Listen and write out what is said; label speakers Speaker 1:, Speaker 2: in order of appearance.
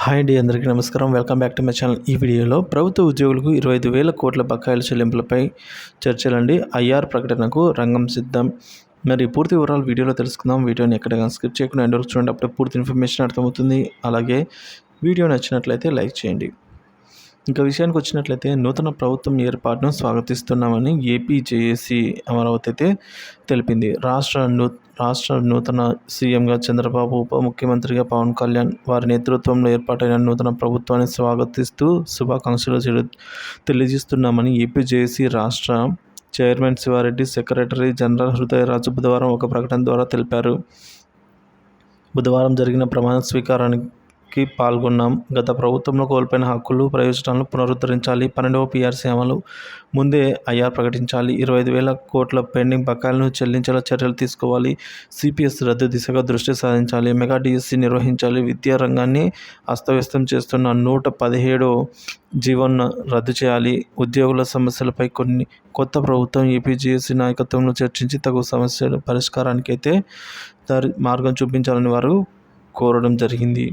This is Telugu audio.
Speaker 1: హాయ్ అండి, అందరికీ నమస్కారం. Welcome back to my channel. ఈ వీడియోలో ప్రభుత్వ ఉద్యోగులకు 25,000 కోట్ల బకాయిల చెల్లింపులపై చర్చలండి. ఐఆర్ ప్రకటనకు రంగం సిద్ధం. మరి పూర్తి వివరాలు వీడియోలో తెలుసుకుందాం. వీడియోని ఎక్కడైనా స్కిప్ చేయకుండా ఎండ్ వరకు చూడండి. అప్పుడే పూర్తి ఇన్ఫర్మేషన్ అర్థమవుతుంది. అలాగే వీడియో నచ్చినట్లయితే లైక్ చేయండి. ఇంకా విషయానికి వచ్చినట్లయితే నూతన ప్రభుత్వం ఏర్పాటును స్వాగతిస్తున్నామని ఏపీ జేఏసీ అమరావతి అయితే తెలిపింది. రాష్ట్ర నూతన సీఎంగా చంద్రబాబు, ఉప ముఖ్యమంత్రిగా పవన్ కళ్యాణ్ వారి నేతృత్వంలో ఏర్పాటైన నూతన ప్రభుత్వాన్ని స్వాగతిస్తూ శుభాకాంక్షలు తెలియజేస్తున్నామని ఏపీ జేఏసీ రాష్ట్ర chairman Siva Reddy, secretary general Hrudaya Raju బుధవారం ఒక ప్రకటన ద్వారా తెలిపారు. బుధవారం జరిగిన ప్రమాణ స్వీకారానికి పాల్గొన్నాం. గత ప్రభుత్వంలో కోల్పోయిన హక్కులు, ప్రయోజనాలను పునరుద్ధరించాలి. 12వ పీఆర్సీ అమలు ముందే ఐఆర్ ప్రకటించాలి. 25,000 కోట్ల పెండింగ్ బకాయిలను చెల్లించేలా చర్యలు తీసుకోవాలి. సిపిఎస్ రద్దు దిశగా దృష్టి సారించాలి. మెగా డిఎస్సి నిర్వహించాలి. విద్యా రంగాన్ని అస్తవ్యస్తం చేస్తున్న 117 జీవోను రద్దు చేయాలి. ఉద్యోగుల సమస్యలపై కొత్త ప్రభుత్వం ఏపీ జేఏసీ నాయకత్వంలో చర్చించి తగు సమస్యల పరిష్కారానికైతే మార్గం చూపించాలని వారు కోరడం జరిగింది.